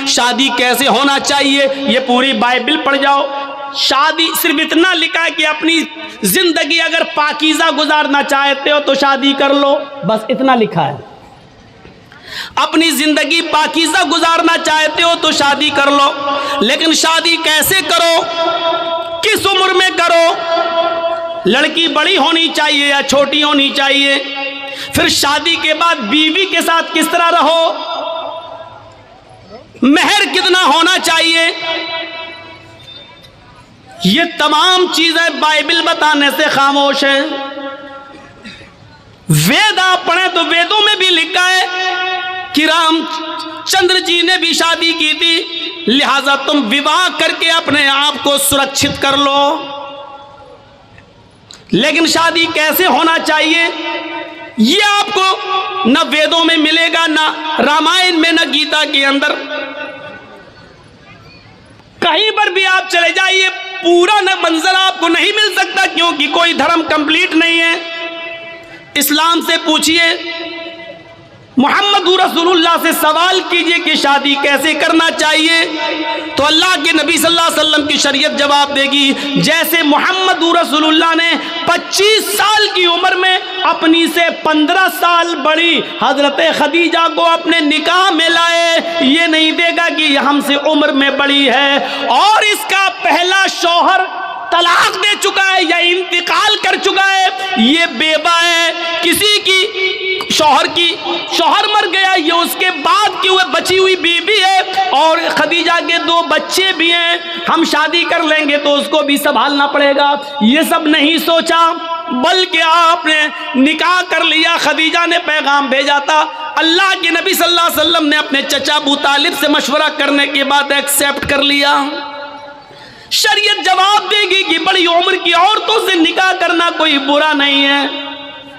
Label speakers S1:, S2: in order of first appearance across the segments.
S1: शादी कैसे होना चाहिए ये पूरी बाइबल पढ़ जाओ। शादी सिर्फ इतना लिखा है कि अपनी जिंदगी अगर पाकीज़ा गुजारना चाहते हो तो शादी कर लो, बस इतना लिखा है। अपनी जिंदगी पाकीज़ा गुजारना चाहते हो तो शादी कर लो, लेकिन शादी कैसे करो, किस उम्र में करो, लड़की बड़ी होनी चाहिए या छोटी होनी चाहिए, फिर शादी के बाद बीवी के साथ किस तरह रहो, महर कितना होना चाहिए, ये तमाम चीजें बाइबल बताने से खामोश है। वेद आप पढ़े तो वेदों में भी लिखा है कि रामचंद्र जी ने भी शादी की थी, लिहाजा तुम विवाह करके अपने आप को सुरक्षित कर लो। लेकिन शादी कैसे होना चाहिए ये आपको न वेदों में मिलेगा, न रामायण में, न गीता के अंदर। कहीं पर भी आप चले जाइए पूरा न मंजर आपको नहीं मिल सकता, क्योंकि कोई धर्म कंप्लीट नहीं है। इस्लाम से पूछिए, मोहम्मद रसूलुल्लाह से सवाल कीजिए कि शादी कैसे करना चाहिए, तो अल्लाह के नबी सल्लल्लाहु अलैहि वसल्लम की शरीयत जवाब देगी। जैसे मोहम्मद रसूलुल्लाह ने 25 साल की उम्र में अपनी से 15 साल बड़ी हजरत खदीजा को अपने निकाह में लाए, ये नहीं देगा कि हमसे उम्र में बड़ी है और इसका पहला शौहर तलाक दे चुका है या इंतकाल कर चुका है, ये बेवा है, किसी की शौहर मर गया, ये उसके बाद की हुए बची हुई बीवी है और खदीजा के 2 बच्चे भी हैं, हम शादी कर लेंगे तो उसको भी संभालना पड़ेगा। ये सब नहीं सोचा, बल्कि आपने निकाह कर लिया। खदीजा ने पैगाम भेजा था, अल्लाह के नबी सल्लल्लाहु अलैहि वसल्लम ने अपने चचा अबू तालिब से मशवरा करने के बाद एक्सेप्ट कर लिया। शरीयत जवाब देगी कि बड़ी उम्र की औरतों से निकाह करना कोई बुरा नहीं है।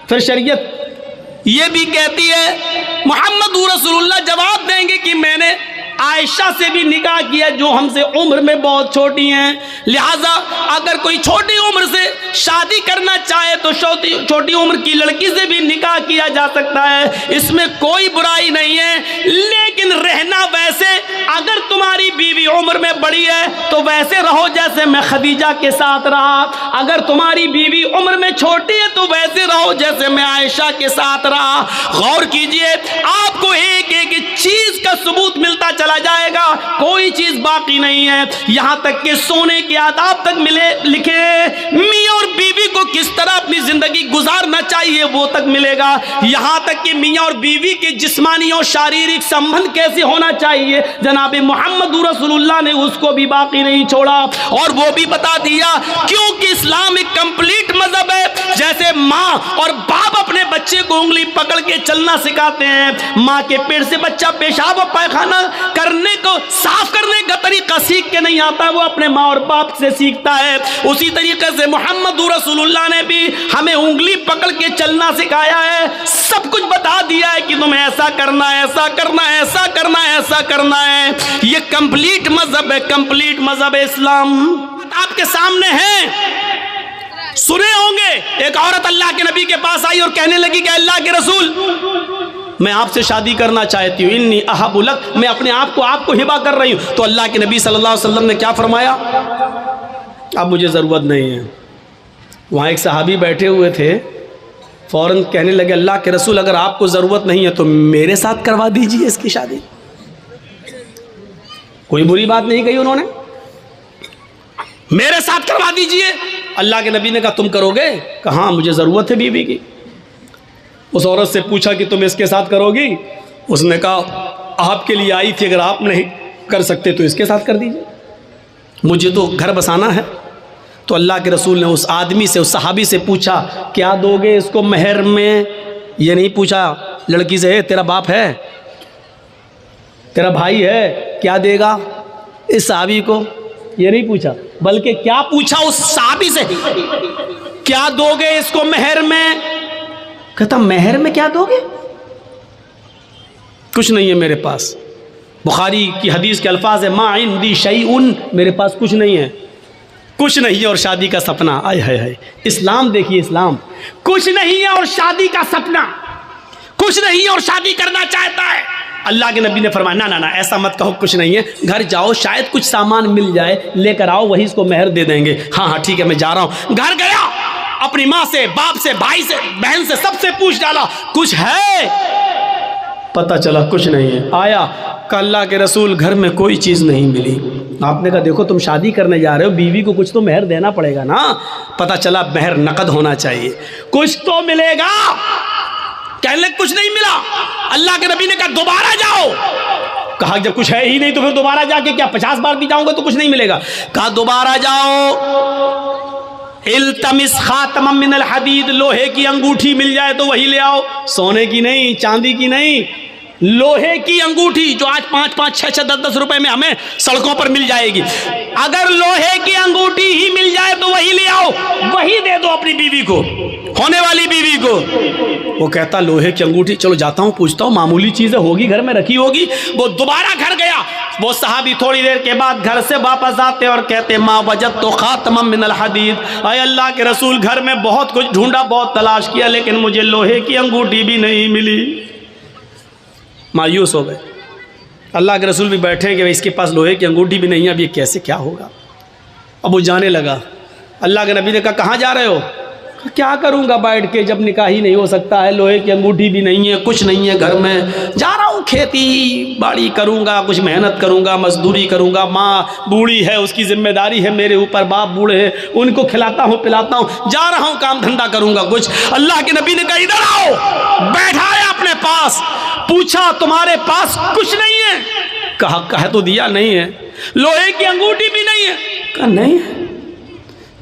S1: फिर शरीयत ये भी कहती है, मोहम्मद रसूलुल्लाह जवाब देंगे कि मैंने आयशा से भी निकाह किया जो हमसे उम्र में बहुत छोटी हैं, लिहाजा अगर कोई छोटी उम्र से शादी करना चाहे तो छोटी उम्र की लड़की से भी निकाह किया जा सकता है, इसमें कोई बुराई नहीं है। लेकिन रहना वैसे, अगर तुम्हारी बीवी उम्र में बड़ी है तो वैसे रहो जैसे मैं खदीजा के साथ रहा, अगर तुम्हारी बीवी उम्र में छोटी है तो वैसे रहो जैसे मैं आयशा के साथ रहा। गौर कीजिए, आपको एक एक चीज का सबूत मिलता चला जाएगा, कोई चीज बाकी नहीं है। यहां तक कि सोने के आदाब तक मिले लिखे, मियां और बीवी को किस तरह अपनी जिंदगी गुजारना चाहिए वो तक मिलेगा। यहां तक कि मियां और बीवी के जिस्मानी और शारीरिक संबंध कैसे होना चाहिए, जनाब मोहम्मद रसूलुल्लाह ने उसको भी बाकी नहीं छोड़ा और वो भी बता दिया, क्योंकि इस्लाम एक कंप्लीट मजहब है। जैसे माँ और बाप अपने बच्चे को उंगली पकड़ के चलना सिखाते हैं, माँ के पेट से बच्चा पेशाब और पैखाना करने को, साफ करने का तरीका सीख के नहीं आता, वो अपने माँ और बाप से सीखता है। उसी तरीके से मोहम्मद रसूलुल्लाह ने भी हमें उंगली पकड़ के चलना सिखाया है, सब कुछ बता दिया है कि तुम्हें ऐसा करना है, ऐसा करना है, ऐसा करना है, ऐसा करना है। ये कंप्लीट मजहब है, कंप्लीट मजहब है इस्लाम। आपके सामने है, सुने होंगे, एक औरत अल्लाह के नबी के पास आई और कहने लगी कि अल्लाह के रसूल, मैं आपसे शादी करना चाहती हूँ, इन्नी अहब्बु लक, मैं अपने आप को आपको हिबा कर रही हूँ। तो अल्लाह के नबी सल्लल्लाहु अलैहि वसल्लम ने क्या फरमाया, अब मुझे ज़रूरत नहीं है। वहाँ एक सहाबी बैठे हुए थे, फ़ौरन कहने लगे अल्लाह के रसूल अगर आपको ज़रूरत नहीं है तो मेरे साथ करवा दीजिए इसकी शादी। कोई बुरी बात नहीं कही उन्होंने, मेरे साथ करवा दीजिए। अल्लाह के नबी ने कहा तुम करोगे? कहा हाँ, मुझे ज़रूरत है बीवी की। उस औरत से पूछा कि तुम इसके साथ करोगी? उसने कहा आपके लिए आई थी, अगर आप नहीं कर सकते तो इसके साथ कर दीजिए, मुझे तो घर बसाना है। तो अल्लाह के रसूल ने उस आदमी से, उस सहाबी से पूछा क्या दोगे इसको महर में? ये नहीं पूछा लड़की से तेरा बाप है, तेरा भाई है, क्या देगा इस सहाबी को, ये नहीं पूछा, बल्कि क्या पूछा उस सहाबी से, क्या दोगे इसको महर में? कहता महर में क्या दोगे? कुछ नहीं है मेरे पास। बुखारी की हदीस के अल्फाज है मा इंदी शैउन, मेरे पास कुछ नहीं है, कुछ नहीं है और शादी का सपना। आय हाय हाय, इस्लाम देखिए, इस्लाम कुछ नहीं है और शादी का सपना, कुछ नहीं है और शादी करना चाहता है। अल्लाह के नबी ने फरमाया ना ना ना, ऐसा मत कहो, कुछ नहीं है, घर जाओ, शायद कुछ सामान मिल जाए, लेकर आओ, वही इसको मेहर दे देंगे। हाँ हाँ ठीक है, मैं जा रहा हूँ। घर गया, अपनी माँ से, बाप से, भाई से, बहन से, सबसे पूछ डाला, कुछ है? पता चला कुछ नहीं है। आया, अल्लाह के रसूल घर में कोई चीज़ नहीं मिली। आपने कहा देखो तुम शादी करने जा रहे हो, बीवी को कुछ तो मेहर देना पड़ेगा ना। पता चला मेहर नकद होना चाहिए, कुछ तो मिलेगा। कहने लगे कुछ नहीं मिला। अल्लाह के नबी ने कहा दोबारा जाओ। कहा जब कुछ है ही नहीं तो फिर दोबारा जाके क्या 50 बार भी जाऊंगा तो कुछ नहीं मिलेगा। कहा दोबारा जाओ, इल्तमिस खातमम मिनल हदीद, लोहे की अंगूठी मिल जाए तो वही ले आओ, सोने की नहीं, चांदी की नहीं, लोहे की अंगूठी जो आज 5-5, 6-6, 10-10 रुपए में हमें सड़कों पर मिल जाएगी। अगर लोहे की अंगूठी ही मिल जाए तो वही ले आओ, वही दे दो अपनी बीवी को, होने वाली बीवी को। वो कहता लोहे की अंगूठी, चलो जाता हूँ, पूछता हूँ, मामूली चीजें होगी, घर में रखी होगी। वो दोबारा घर गया। वो सहाबी थोड़ी देर के बाद घर से वापस आते और कहते मा वजद तो खातमम मिनल हदीद, अय अल्लाह के रसूल घर में बहुत कुछ ढूंढा, बहुत तलाश किया, लेकिन मुझे लोहे की अंगूठी भी नहीं मिली। मायूस हो गए। अल्लाह के रसूल भी बैठे कि इसके पास लोहे की अंगूठी भी नहीं है, अब ये कैसे क्या होगा। अब वो जाने लगा। अल्लाह के नबी ने कहा कहाँ जा रहे हो? क्या करूँगा बैठ के, जब निकाह ही नहीं हो सकता है, लोहे की अंगूठी भी नहीं है, कुछ नहीं है घर में, जा रहा हूँ खेती बाड़ी करूँगा, कुछ मेहनत करूँगा, मजदूरी करूँगा, माँ बूढ़ी है उसकी जिम्मेदारी है मेरे ऊपर, बाप बूढ़े हैं उनको खिलाता हूँ पिलाता हूँ, जा रहा हूँ काम धंधा करूँगा कुछ। अल्लाह के नबी ने कहा इधर आओ, बैठाया अपने पास, पूछा तुम्हारे पास कुछ नहीं है? कहा कह तो दिया नहीं है। लोहे की अंगूठी भी नहीं है? कहा नहीं है।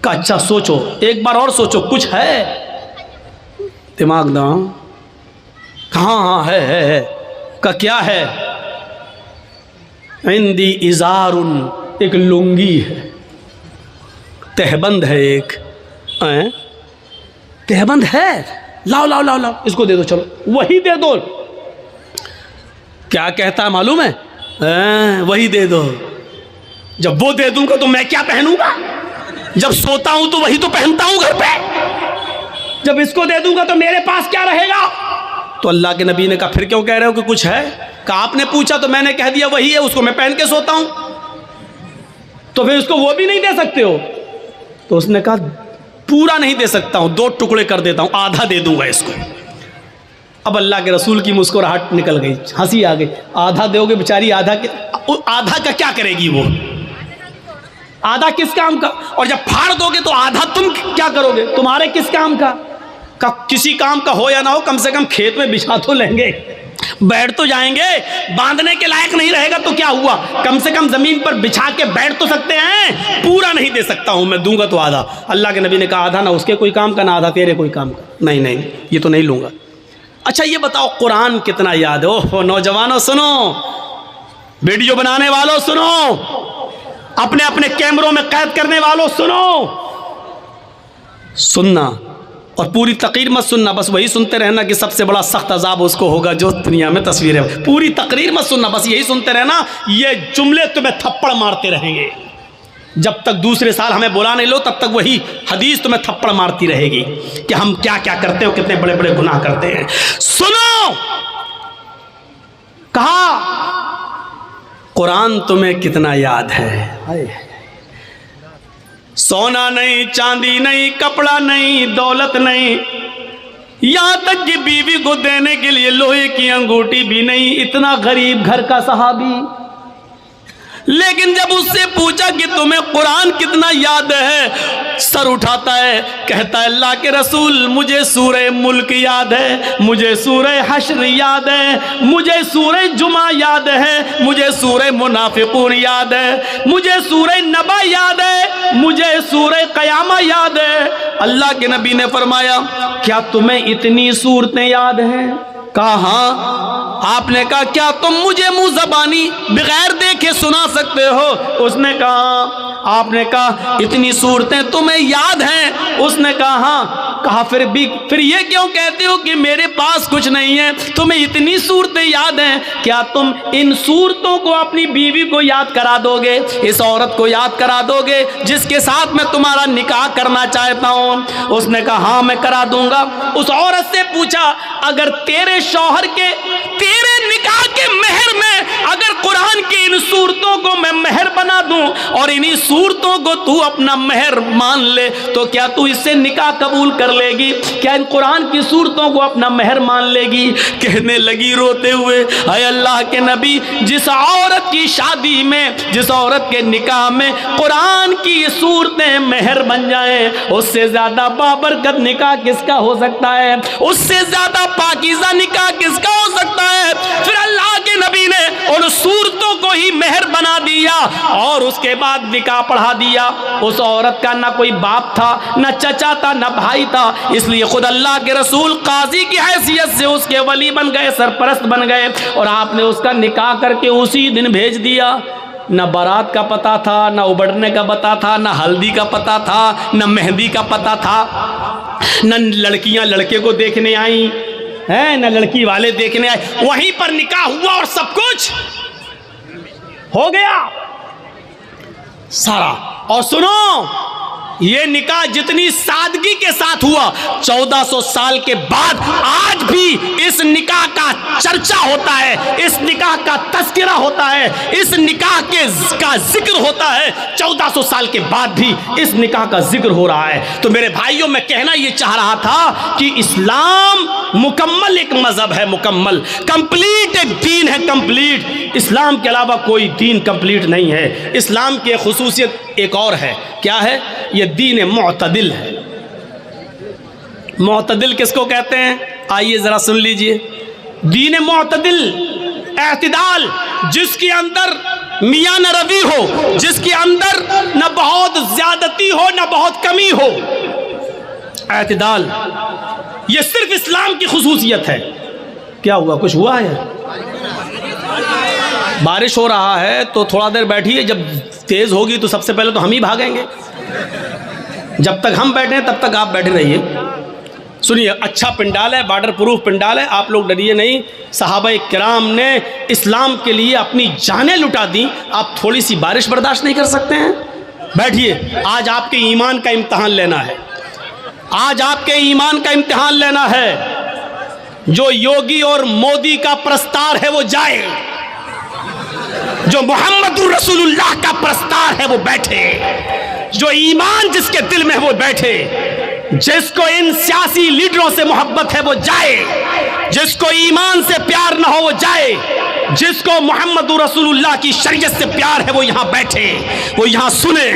S1: का अच्छा सोचो, एक बार और सोचो, कुछ है? दिमाग दाओ। कहाँ? हाँ है। का क्या है? इंदी इजारुन, एक लुंगी है, तहबंद है, एक तहबंद है, लाओ लाओ लाओ लाओ, इसको दे दो, चलो वही दे दो। क्या कहता है मालूम है? वही दे दो। जब वो दे दूंगा तो मैं क्या पहनूंगा? जब सोता हूं तो वही तो पहनता हूं घर पे, जब इसको दे दूंगा तो मेरे पास क्या रहेगा? तो अल्लाह के नबी ने कहा फिर क्यों कह रहे हो कि कुछ है? कहा आपने पूछा तो मैंने कह दिया वही है, उसको मैं पहन के सोता हूं, तो फिर उसको वो भी नहीं दे सकते हो? तो उसने कहा पूरा नहीं दे सकता हूं, 2 टुकड़े कर देता हूं, आधा दे दूंगा इसको। अब अल्लाह के रसूल की मुस्कुराहट निकल गई, हंसी आ गई। आधा दोगे बेचारी, आधा का क्या करेगी वो? आधा किस काम का? और जब फाड़ दोगे तो आधा तुम क्या करोगे? तुम्हारे किस काम का? किसी काम का हो या ना हो, कम से कम खेत में बिछा तो लेंगे, बैठ तो जाएंगे। बांधने के लायक नहीं रहेगा तो क्या हुआ, कम से कम जमीन पर बिछा के बैठ तो सकते हैं। पूरा नहीं दे सकता हूं मैं, दूंगा तो आधा। अल्लाह के नबी ने कहा आधा ना उसके कोई काम का, ना आधा तेरे कोई काम का। नहीं नहीं, ये तो नहीं लूंगा। अच्छा ये बताओ कुरान कितना याद है? ओहो नौजवानों सुनो, वीडियो बनाने वालों सुनो, अपने अपने कैमरों में कैद करने वालों सुनो, सुनना और पूरी तकरीर मत सुनना, बस वही सुनते रहना कि सबसे बड़ा सख्त अजाब उसको होगा जो दुनिया में तस्वीर है। पूरी तकरीर मत सुनना, बस यही सुनते रहना, ये जुमले तुम्हें थप्पड़ मारते रहेंगे। जब तक दूसरे साल हमें बुला नहीं लो तब तक वही हदीस तुम्हें थप्पड़ मारती रहेगी कि हम क्या क्या करते हो, कितने बड़े बड़े गुनाह करते हैं। सुनो, कहा कुरान तुम्हें कितना याद है? सोना नहीं, चांदी नहीं, कपड़ा नहीं, दौलत नहीं, यहां तक कि बीवी को देने के लिए लोहे की अंगूठी भी नहीं। इतना गरीब घर का सहाबी, लेकिन जब उससे पूछा कि तुम्हें कुरान कितना याद है, सर उठाता है, कहता है अल्लाह के रसूल मुझे सूरह मुल्क याद है, मुझे सूरह हश्र याद है, मुझे सूरह जुमा याद है, मुझे सूरह मुनाफिकून याद है, मुझे सूरह नबा याद है, मुझे सूरह कयामा याद है। अल्लाह के नबी ने फरमाया क्या तुम्हें इतनी सूरतें याद हैं? कहा हाँ। आपने कहा क्या तुम मुझे मुंह जबानी बगैर देखे सुना सकते हो? उसने कहा। आपने कहा इतनी सूरतें तुम्हें याद हैं? उसने कहा हाँ। कहा फिर ये क्यों कहते हो कि मेरे पास कुछ नहीं है? तुम्हें इतनी सूरतें याद हैं, क्या तुम इन सूरतों को अपनी बीवी को याद करा दोगे? इस औरत को याद करा दोगे जिसके साथ मैं तुम्हारा निकाह करना चाहता हूँ? उसने कहा हाँ मैं करा दूंगा। उस औरत से पूछा अगर तेरे शौहर के तेरे निकाह के मेहर में अगर कुरान की इन सूरतों को मैं मेहर बना दूं और इन्हीं सूरतों को तू अपना मेहर मान ले, तो क्या तू इससे निकाह कबूल कर लेगी? क्या इन कुरान की सूरतों को अपना मेहर मान लेगी? कहने लगी रोते हुए, हाय अल्लाह के नबी, जिस औरत की शादी में, जिस औरत के निकाह में कुरान की सूरतें मेहर बन जाएं, उससे ज्यादा बाबरकत निकाह किसका हो सकता है? उससे ज्यादा पाकीज़ा निकाह किसका हो सकता है? फिर अल्लाह के नबी ने उन सूरतों को ही मेहर बना दिया और उसके बाद निकाह पढ़ा दिया। उस औरत का ना कोई बाप था, ना चचा था, ना भाई था, इसलिए खुद अल्लाह के रसूल काजी की हैसियत से उसके वली बन गए, सरपरस्त बन गए और आपने उसका निकाह करके उसी दिन भेज दिया। न बारात का पता था, न उबड़ने का पता था, न हल्दी का पता था, न मेहंदी का पता था, न लड़कियां लड़के को देखने आई हैं, न लड़की वाले देखने आए, वहीं पर निकाह हुआ और सब कुछ हो गया सारा। और सुनो, ये निकाह जितनी सादगी के साथ हुआ, 1400 साल के बाद आज भी इस निकाह का चर्चा होता है, इस निकाह का तस्करा होता है, इस निकाह का जिक्र होता है। 1400 साल के बाद भी इस निकाह का जिक्र हो रहा है। तो मेरे भाइयों, मैं कहना ये चाह रहा था कि इस्लाम मुकम्मल एक मजहब है, मुकम्मल कंप्लीट एक दीन है, कंप्लीट। इस्लाम के अलावा कोई दीन कंप्लीट नहीं है। इस्लाम की खुसूसियत एक और है, क्या है? ये दीन मुअतदिल है। मुअतदिल किसको कहते हैं? आइए जरा सुन लीजिए। दीन मुअतदिल, एतदाल, जिसके अंदर मियां न रवी हो, जिसके अंदर न बहुत ज्यादती हो न बहुत कमी हो, एतदाल, ये सिर्फ इस्लाम की खुसूसियत है। क्या हुआ? कुछ हुआ है? बारिश हो रहा है तो थोड़ा देर बैठिए, जब तेज होगी तो सबसे पहले तो हम ही भागेंगे। जब तक हम बैठे हैं तब तक आप बैठे रहिए। सुनिए, अच्छा पंडाल है, वाटर प्रूफ पंडाल है, आप लोग डरिए नहीं। सहाबा किराम ने इस्लाम के लिए अपनी जानें लुटा दी, आप थोड़ी सी बारिश बर्दाश्त नहीं कर सकते हैं? बैठिए, आज आपके ईमान का इम्तिहान लेना है, आज आपके ईमान का इम्तिहान लेना है। जो योगी और मोदी का प्रस्तार है वो जाए, जो मोहम्मदुर रसूलुल्लाह का प्रस्तार है वो बैठे, जो ईमान जिसके दिल में है वो बैठे, जिसको इन सियासी लीडरों से मोहब्बत है वो जाए, जिसको ईमान से प्यार न हो वो जाए, जिसको मोहम्मदुर रसूलुल्लाह की शरीयत से प्यार है वो यहाँ बैठे, वो यहाँ सुने।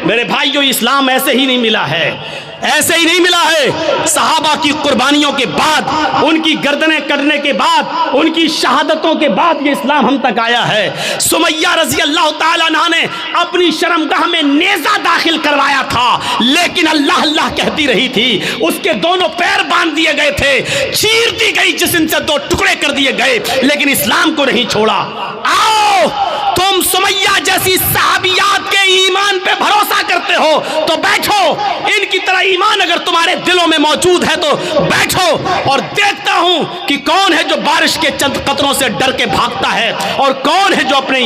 S1: मेरे भाइयों, इस्लाम ऐसे ही नहीं मिला है, ऐसे ही नहीं मिला है। सहाबा की कुर्बानियों के बाद, उनकी गर्दनें कटने के बाद, उनकी शहादतों के बाद ये इस्लाम हम तक आया है। सुमैया रजी अल्लाह ताला अन्हा ने अपनी शर्मगाह में नेज़ा दाखिल करवाया था, लेकिन अल्लाह अल्लाह कहती रही थी, उसके दोनों पैर बांध दिए गए थे, चीर दी गई जिस्म से दो टुकड़े कर दिए गए, लेकिन इस्लाम को नहीं छोड़ा। आओ, तुम सुमैया जैसी सहाबियात के ईमान पे भरोसा करते हो तो बैठो, इनकी तरह ईमान अगर तुम्हारे दिलों में मौजूद है तो बैठो और देखता हूं कि कौन है जो बारिश के चंद कतरों से डर के भागता है और कौन है जो अपने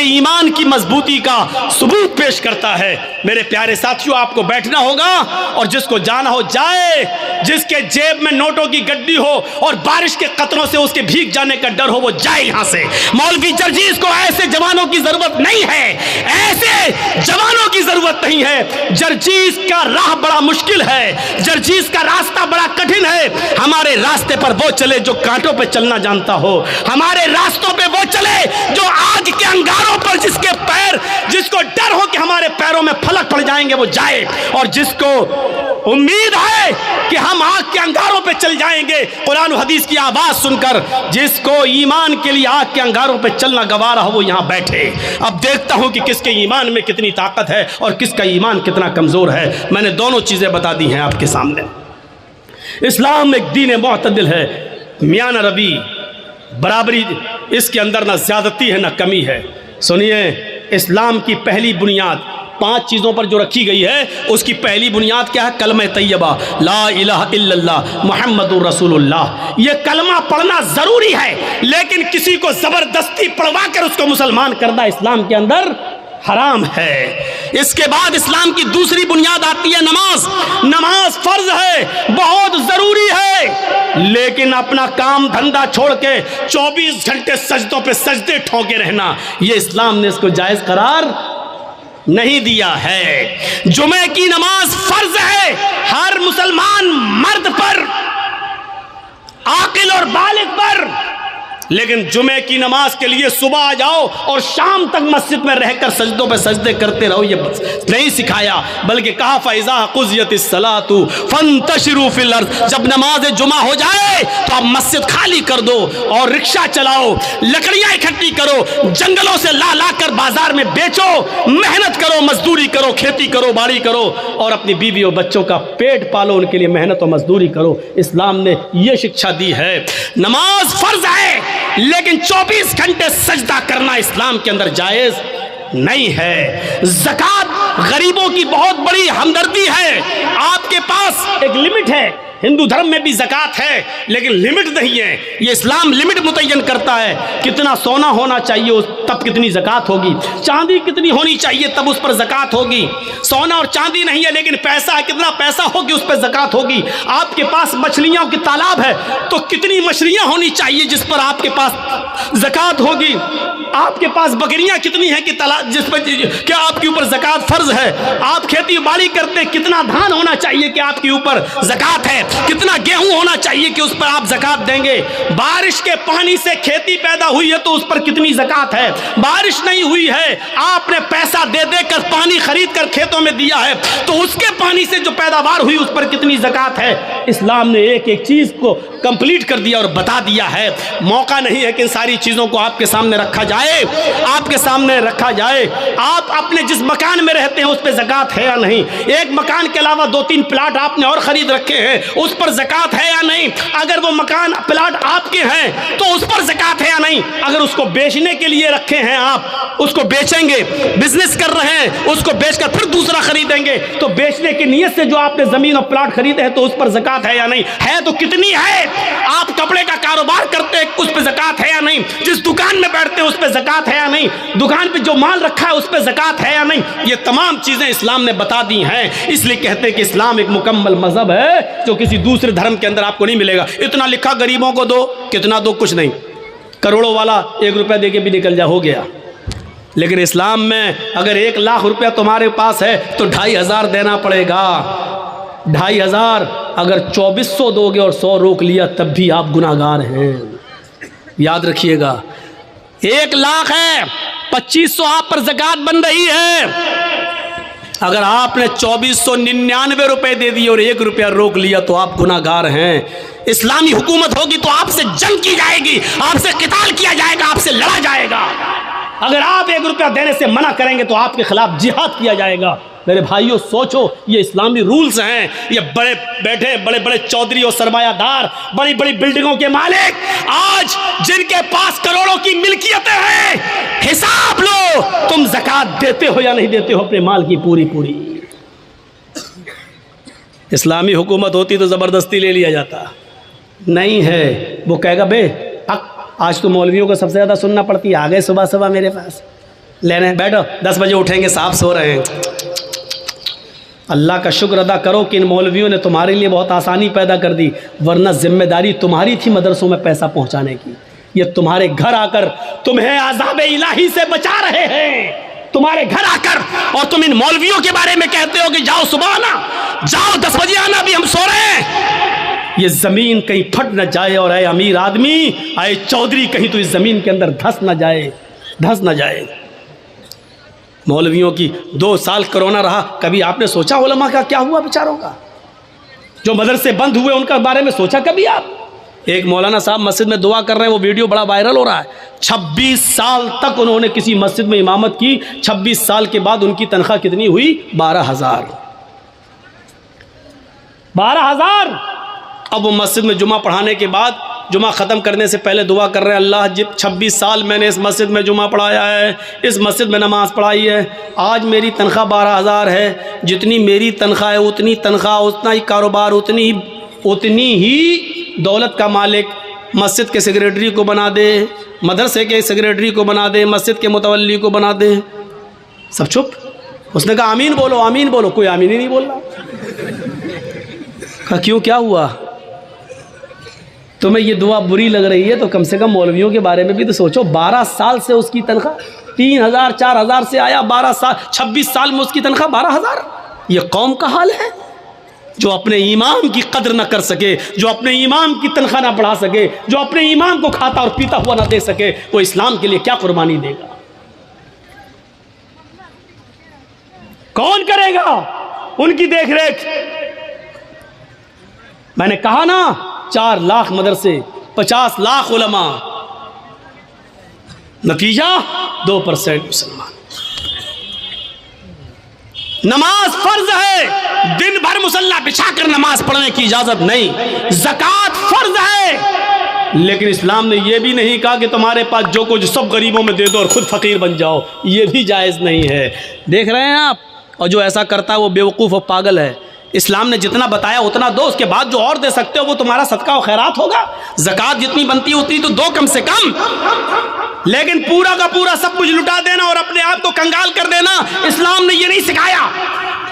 S1: ईमान की मजबूती का सबूत पेश करता है। मेरे प्यारे साथियों, आपको बैठना होगा और जिसको जाना हो जाए, जिसके जेब में नोटों की गड्डी हो और बारिश के कतरों से उसके भीग जाने का डर हो वो जाए यहां से। मौलवी जर्जीस को ऐसे जवानों की जरूरत नहीं है, ऐसे जवानों की जरूरत नहीं है। जर्जीस का राह बड़ा मुश्किल है, जर्जीस का रास्ता बड़ा कठिन है। हमारे रास्ते पर वो चले जो कांटों पे चलना जानता हो, हमारे रास्तों पे वो चले जो आग के अंगारों पर जिसको डर हो कि हमारे पैरों में फलक पड़ जाएंगे वो जाए, और जिसको उम्मीद है कि हम आग के अंगारों पे चल जाएंगे कुरान हदीस की आवाज सुनकर, जिसको ईमान के लिए आग के अंगारों पे चलना गवारा हो वो यहाँ बैठे। अब देखता हूं कि किसके ईमान में कितनी ताकत है और किसका ईमान कितना कमजोर है। मैंने दोनों चीजें बता दी हैं आपके सामने। इस्लाम एक दीन मुअतदिल है, मियां न रवी, बराबरी, इसके अंदर ना ज्यादती है ना कमी है। सुनिए, इस्लाम की पहली बुनियाद 5 चीज़ों पर जो रखी गई है, उसकी पहली बुनियाद क्या है? कलमा तैयबा, ला इलाहा इल्लल्लाह मुहम्मदुर रसूलुल्लाह। ये कलमा पढ़ना ज़रूरी है, लेकिन किसी को ज़बरदस्ती पढ़वा कर उसको मुसलमान करना इस्लाम के अंदर हराम है। इसके बाद इस्लाम की दूसरी बुनियाद आती है नमाज। नमाज फर्ज है, बहुत जरूरी है, लेकिन अपना काम धंधा छोड़ के 24 घंटे सजदों पे सजदे ठोके रहना, यह इस्लाम ने इसको जायज करार नहीं दिया है। जुमे की नमाज फर्ज है हर मुसलमान मर्द पर, आकिल और बालिग पर, लेकिन जुमे की नमाज के लिए सुबह आ जाओ और शाम तक मस्जिद में रहकर सजदों पे सजदे करते रहो, ये नहीं सिखाया, बल्कि कहा फैज़ा क़ुज़ियतिस सलातु फंतशिरू फिल अर्ज़, जब नमाज जुमा हो जाए तो आप मस्जिद खाली कर दो और रिक्शा चलाओ, लकड़ियां इकट्ठी करो, जंगलों से ला ला कर बाजार में बेचो, मेहनत करो, मजदूरी करो, खेती करो, बाड़ी करो और अपनी बीवी और बच्चों का पेट पालो, उनके लिए मेहनत और मजदूरी करो। इस्लाम ने यह शिक्षा दी है। नमाज फर्ज है, लेकिन 24 घंटे सजदा करना इस्लाम के अंदर जायज नहीं है। ज़कात गरीबों की बहुत बड़ी हमदर्दी है। आपके पास एक लिमिट है, हिंदू धर्म में भी ज़कात है, लेकिन लिमिट नहीं है। ये इस्लाम लिमिट मुतय्यन करता है, कितना सोना होना चाहिए तब कितनी ज़कात होगी, चांदी कितनी होनी चाहिए तब उस पर ज़कात होगी। सोना और चांदी नहीं है, लेकिन पैसा है, कितना पैसा होगी उस पर ज़कात होगी। आपके पास मछलियों की तालाब है तो कितनी मछलियां होनी चाहिए जिस पर आपके पास ज़कात होगी। आपके पास बकरियां कितनी हैं कि तालाब जिस पर क्या आपके ऊपर ज़कात फर्ज है। आप खेती बाड़ी करते, कितना धान होना चाहिए कि आपके ऊपर ज़कात है, कितना गेहूं होना चाहिए कि उस पर आप ज़कात देंगे। बारिश के पानी से खेती पैदा हुई है तो उस पर कितनी ज़कात है। बारिश नहीं हुई है, आपने पैसा दे देकर पानी खरीद कर खेतों में दिया है तो उसके पानी से जो पैदावार हुई उस पर कितनी ज़कात है। इस्लाम ने एक एक चीज को कंप्लीट कर दिया और बता दिया है। मौका नहीं है कि इन सारी चीजों को आपके सामने रखा जाए, आपके सामने रखा जाए। आप अपने जिस मकान में रहते हैं उस पर ज़कात है या नहीं। एक मकान के अलावा 2-3 प्लाट आपने और खरीद रखे हैं, उस पर ज़कात है या नहीं। अगर वो मकान प्लाट आपके हैं तो उस पर ज़कात है या नहीं। अगर उसको बेचने के लिए रखे हैं, आप उसको बेचेंगे, बिजनेस कर रहे हैं, उसको बेचकर फिर दूसरा खरीदेंगे, तो बेचने की नीयत से जो आपने जमीन और प्लाट खरीदे हैं तो उस पर ज़कात है या नहीं। है तो कितनी है। आप कपड़े का कारोबार करते हैं, उस पर ज़कात है या नहीं। जिस दुकान में बैठते हैं उस पर ज़कात है या नहीं। दुकान पे जो माल रखा है उस पर ज़कात है या नहीं। ये तमाम चीजें इस्लाम ने बता दी हैं। इसलिए कहते हैं कि इस्लाम एक मुकम्मल मजहब है जो किसी दूसरे धर्म के अंदर आपको नहीं मिलेगा। इतना लिखा गरीबों को दो, कितना दो, कुछ नहीं। करोड़ों वाला 1 रुपया दे के भी निकल जा, हो गया। लेकिन इस्लाम में अगर 1 लाख रुपया तुम्हारे पास है तो 2,500 देना पड़ेगा। 2,500 अगर 2400 दोगे और 100 रोक लिया तब भी आप गुनाहगार हैं। याद रखिएगा, 1 लाख है, 2500 आप पर ज़कात बन रही है। अगर आपने 2499 रुपए दे दिए और 1 रुपया रोक लिया तो आप गुनाहगार हैं। इस्लामी हुकूमत होगी तो आपसे जंग की जाएगी, आपसे क़िताल किया जाएगा, आपसे लड़ा जाएगा। अगर आप 1 रुपया देने से मना करेंगे तो आपके खिलाफ जिहाद किया जाएगा। मेरे भाइयों सोचो, ये इस्लामी रूल्स हैं। ये बड़े बैठे बड़े बड़े चौधरी और सरमायादार, बड़ी बड़ी बिल्डिंगों के मालिक, आज जिनके पास करोड़ों की मिल्कियतें हैं, हिसाब लो तुम ज़कात देते हो या नहीं देते हो अपने माल की पूरी पूरी। इस्लामी हुकूमत होती तो ज़बरदस्ती ले लिया जाता, नहीं है। वो कहेगा बे आज तो मौलवियों को सबसे ज़्यादा सुनना पड़ती है, आ गए सुबह सुबह मेरे पास लेने, बैठो 10 बजे उठेंगे, साहब सो रहे हैं। अल्लाह का शुक्र अदा करो कि इन मौलवियों ने तुम्हारे लिए बहुत आसानी पैदा कर दी, वरना जिम्मेदारी तुम्हारी थी मदरसों में पैसा पहुंचाने की। ये तुम्हारे घर आकर तुम्हें अज़ाब इलाही से बचा रहे हैं, तुम्हारे घर आकर। और तुम इन मौलवियों के बारे में कहते हो कि जाओ सुबह आना, जाओ 10 बजे आना, अभी हम सो रहे हैं। ये ज़मीन कहीं फट न जाए और आए अमीर आदमी, आए चौधरी, कहीं तो इस ज़मीन के अंदर धस न जाए, धस न जाए। मौलवियों की 2 साल कोरोना रहा, कभी आपने सोचा उलमा का क्या हुआ बेचारों का? जो मदरसे बंद हुए उनका बारे में सोचा कभी आप? एक मौलाना साहब मस्जिद में दुआ कर रहे हैं, वो वीडियो बड़ा वायरल हो रहा है। 26 साल तक उन्होंने किसी मस्जिद में इमामत की, 26 साल के बाद उनकी तनख्वाह कितनी हुई? 12,000। 12,000। अब वो मस्जिद में जुमा पढ़ाने के बाद, जुमा ख़त्म करने से पहले दुआ कर रहे हैं, अल्लाह जित 26 साल मैंने इस मस्जिद में जुमा पढ़ाया है, इस मस्जिद में नमाज़ पढ़ाई है, आज मेरी तनख्वाह 12,000 है। जितनी मेरी तनख्वाह है उतनी तनख्वाह, उतना ही कारोबार, उतनी ही दौलत का मालिक मस्जिद के सेक्रेटरी को बना दे, मदरसे के सेक्रेटरी को बना दे, मस्जिद के मुतवल्ली को बना दे। सब चुप। उसने कहा आमीन बोलो, आमीन बोलो। कोई आमीन ही नहीं बोल रहा। कहा क्यों, क्या हुआ? तुम्हें ये दुआ बुरी लग रही है तो कम से कम मौलवियों के बारे में भी तो सोचो। 12 साल से उसकी तनख्वाह 3000 4000 से आया, 12 साल 26 साल में उसकी तनख्वाह 12,000। ये कौम का हाल है जो अपने इमाम की कद्र न कर सके, जो अपने इमाम की तनख्वाह ना बढ़ा सके, जो अपने इमाम को खाता और पीता हुआ ना दे सके, वो इस्लाम के लिए क्या कुर्बानी देगा? कौन करेगा उनकी देखरेख? मैंने कहा ना 4 लाख मदरसे, 50 लाख उलमा, नतीजा 2% मुसलमान। नमाज फर्ज है, दिन भर मुसल्ला बिछाकर नमाज पढ़ने की इजाजत नहीं। ज़कात फर्ज है, लेकिन इस्लाम ने यह भी नहीं कहा कि तुम्हारे पास जो कुछ सब गरीबों में दे दो और खुद फकीर बन जाओ। यह भी जायज़ नहीं है। देख रहे हैं आप? और जो ऐसा करता है वो बेवकूफ़ और पागल है। इस्लाम ने जितना बताया उतना दो, उसके बाद जो और दे सकते हो वो तुम्हारा सदका और खैरात होगा। ज़कात जितनी बनती है उतनी तो दो कम से कम, लेकिन पूरा का पूरा सब कुछ लुटा देना और अपने आप को कंगाल कर देना, इस्लाम ने ये नहीं सिखाया।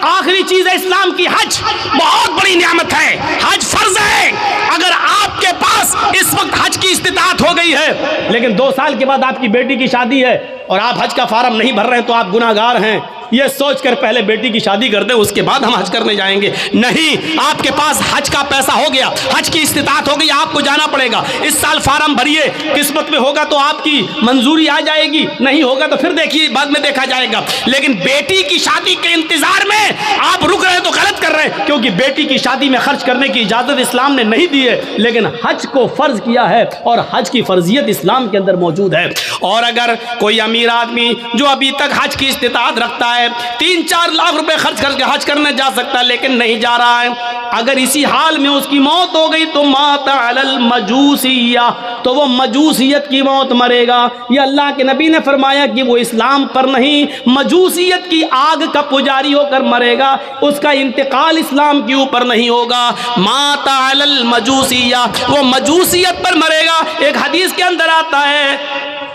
S1: आखिरी चीज है इस्लाम की हज, बहुत बड़ी नियामत है। हज फर्ज है। अगर आपके पास इस वक्त हज की इस्तिताअत हो गई है, लेकिन 2 साल के बाद आपकी बेटी की शादी है और आप हज का फार्म नहीं भर रहे हैं, तो आप गुनाहगार हैं। ये सोचकर पहले बेटी की शादी कर दें, उसके बाद हम हज करने जाएंगे। नहीं, आपके पास हज का पैसा हो गया, हज की इस्तिताअत हो गई, आपको जाना पड़ेगा। इस साल फार्म भरिए, किस्मत में होगा तो आपकी मंजूरी आ जाएगी, नहीं होगा तो फिर देखिए, बाद में देखा जाएगा। लेकिन बेटी की शादी के इंतजार में आप रुक रहे तो गलत कर रहे हैं, क्योंकि बेटी की शादी में खर्च करने की इजाजत इस्लाम ने नहीं दी है, लेकिन हज को फर्ज किया है और हज की फर्जियत इस्लाम के अंदर मौजूद है। और अगर कोई अमीर आदमी जो अभी तक हज की इस्तिताअत रखता है, 3-4 लाख रुपए खर्च करके हज करने जा सकता है, लेकिन नहीं जा रहा है, अगर इसी हाल में उसकी मौत हो गई तो माता अलल मजूसिया, तो वो मजूसियत की मौत मरेगा। ये अल्लाह के नबी ने फरमाया कि वो इस्लाम पर नहीं, मजूसियत की आग का पुजारी होकर मरेगा, उसका इंतकाल इस्लाम के ऊपर नहीं होगा। माता अलल मजूसिया, वो मजूसियत पर मरेगा। एक हदीस के अंदर आता है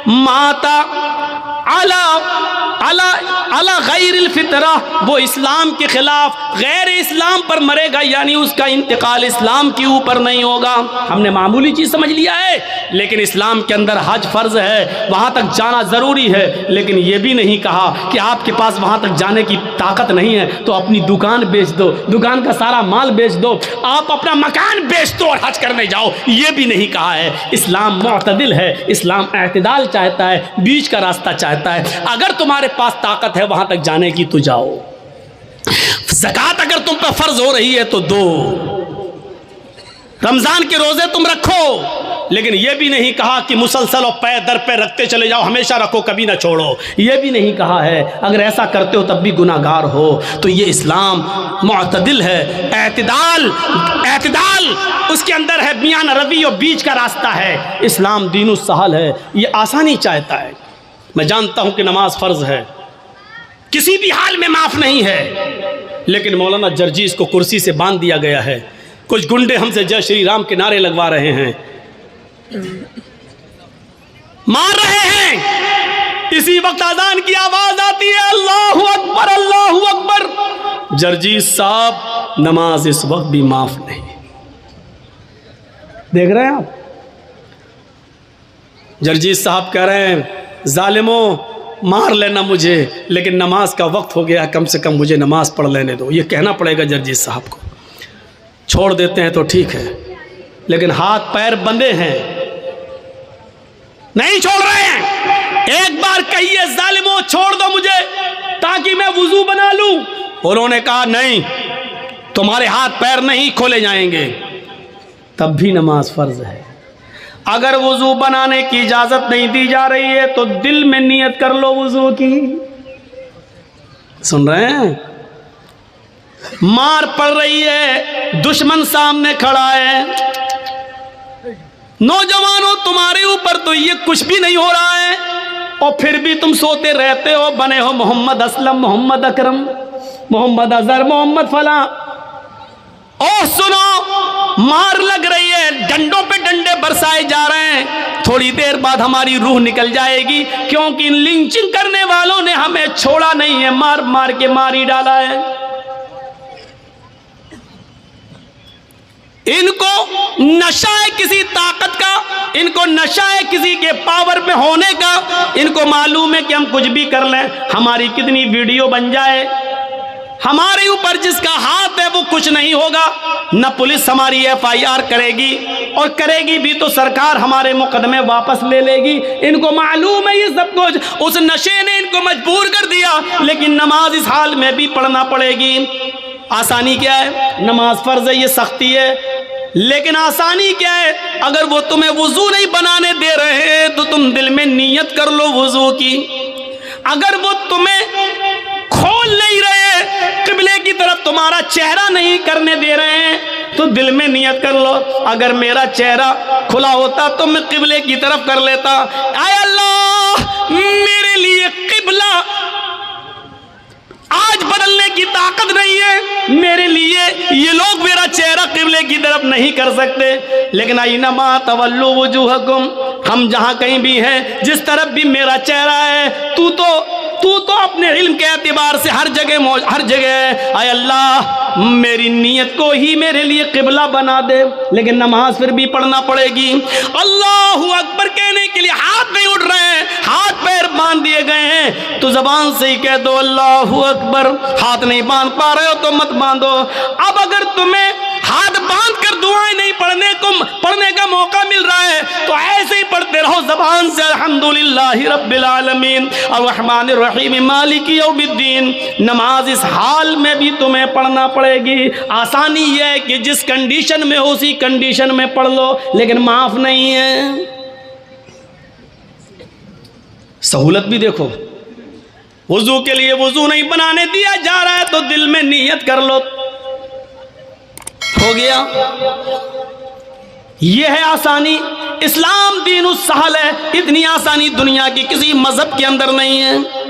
S1: माता अला अला अला गैरिल फितरा, वो इस्लाम के खिलाफ गैर इस्लाम पर मरेगा, यानी उसका इंतकाल इस्लाम के ऊपर नहीं होगा। हमने मामूली चीज़ समझ लिया है, लेकिन इस्लाम के अंदर हज फर्ज है, वहाँ तक जाना ज़रूरी है। लेकिन ये भी नहीं कहा कि आपके पास वहाँ तक जाने की ताकत नहीं है तो अपनी दुकान बेच दो, दुकान का सारा माल बेच दो, आप अपना मकान बेच दो और हज करने जाओ। ये भी नहीं कहा है। इस्लाम मुअतदिल है, इस्लाम एतदाल चाहता है, बीच का रास्ता चाहता है। अगर तुम्हारे पास ताकत है वहां तक जाने की तो जाओ। ज़कात अगर तुम पर फर्ज हो रही है तो दो, रमजान के रोजे तुम रखो, लेकिन यह भी नहीं कहा कि मुसलसल और पैर दर पैर रखते चले जाओ, हमेशा रखो कभी ना छोड़ो। यह भी नहीं कहा है। अगर ऐसा करते हो तब भी गुनाहगार हो। तो ये इस्लाम मुअतदिल है, एतदाल एतदाल उसके अंदर है, मियान रवि और बीच का रास्ता है। इस्लाम दीनुस सहल है, ये आसानी चाहता है। मैं जानता हूं कि नमाज फर्ज है, किसी भी हाल में माफ नहीं है, लेकिन मौलाना जर्जीस को कुर्सी से बांध दिया गया है। कुछ गुंडे हमसे जय श्री राम के नारे लगवा रहे हैं, मार रहे हैं। इसी वक्त अजान की आवाज आती है, अल्लाहु अकबर अल्लाहु अकबर। जर्जीस साहब, नमाज इस वक्त भी माफ नहीं। देख रहे हैं आप? जर्जीस साहब कह रहे हैं जालिमों मार लेना मुझे, लेकिन नमाज का वक्त हो गया, कम से कम मुझे नमाज पढ़ लेने दो। ये कहना पड़ेगा जर्जीस साहब को। छोड़ देते हैं तो ठीक है, लेकिन हाथ पैर बंधे हैं, नहीं छोड़ रहे हैं। एक बार कहिए जालिमों छोड़ दो मुझे ताकि मैं वुजू बना लूं। उन्होंने कहा नहीं, तुम्हारे हाथ पैर नहीं खोले जाएंगे। तब भी नमाज फर्ज है। अगर वुजू बनाने की इजाजत नहीं दी जा रही है तो दिल में नियत कर लो वुजू की। सुन रहे हैं? मार पड़ रही है, दुश्मन सामने खड़ा है, नौजवानों तुम्हारे ऊपर तो ये कुछ भी नहीं हो रहा है और फिर भी तुम सोते रहते हो, बने हो मोहम्मद असलम, मोहम्मद अकरम, मोहम्मद अजहर, मोहम्मद फला। ओ सुनो, मार लग रही है, डंडों पे डंडे बरसाए जा रहे हैं, थोड़ी देर बाद हमारी रूह निकल जाएगी, क्योंकि लिंचिंग करने वालों ने हमें छोड़ा नहीं है, मार मार के मार ही डाला है। इनको नशा है किसी ताकत का, इनको नशा है किसी के पावर में होने का। इनको मालूम है कि हम कुछ भी कर लें, हमारी कितनी वीडियो बन जाए, हमारे ऊपर जिसका हाथ है वो कुछ नहीं होगा। न पुलिस हमारी FIR करेगी, और करेगी भी तो सरकार हमारे मुकदमे वापस ले लेगी। इनको मालूम है ये सब कुछ, उस नशे ने इनको मजबूर कर दिया। लेकिन नमाज इस हाल में भी पढ़ना पड़ेगी। आसानी क्या है? नमाज फर्ज है, ये सख्ती है। लेकिन आसानी क्या है? अगर वो तुम्हें वुजू नहीं बनाने दे रहे हैं तो तुम दिल में नीयत कर लो वुजू की। अगर वो तुम्हें खोल नहीं रहे, किबले की तरफ तुम्हारा चेहरा नहीं करने दे रहे हैं, तो दिल में नियत कर लो, अगर मेरा चेहरा खुला होता तो मैं किबले की तरफ कर लेता। आय अल्लाह, मेरे लिए किबला आज बदलने की ताकत नहीं है मेरे लिए, ये लोग मेरा चेहरा किबले की तरफ नहीं कर सकते। लेकिन आइनमा तवल्लु वजूहकुम, हम जहां कहीं भी हैं, जिस तरफ भी मेरा चेहरा है, तू तो अपने इल्म के एतबार से हर जगह है। आय अल्लाह, मेरी नीयत को ही मेरे लिए किबला बना दे। लेकिन नमाज फिर भी पढ़ना पड़ेगी। अल्लाहू अकबर कहने के लिए हाथ नहीं उठ रहे हैं, हाथ पैर बांध दिए गए हैं, तो जबान से ही कह दो अल्लाहू अकबर। हाथ नहीं बांध पा रहे हो तो मत बांधो। अब अगर तुम्हें हाथ बांध कर दुआएं नहीं पढ़ने का मौका मिल रहा है, तो ऐसे ही पढ़ते रहो जबान से, अल्हम्दुलिल्लाहि रब्बिल आलमीन अर्रहमानिर रहीम मालिकी यौमिद्दीन। नमाज इस हाल में भी तुम्हें पढ़ना पड़ेगी। आसानी यह है कि जिस कंडीशन में हो उसी कंडीशन में पढ़ लो, लेकिन माफ नहीं है। सहूलत भी देखो, वुजू के लिए वुजू नहीं बनाने दिया जा रहा है तो दिल में नीयत कर लो, हो गया। यह है आसानी। इस्लाम दीन उस सहल है, इतनी आसानी दुनिया की किसी मजहब के अंदर नहीं है।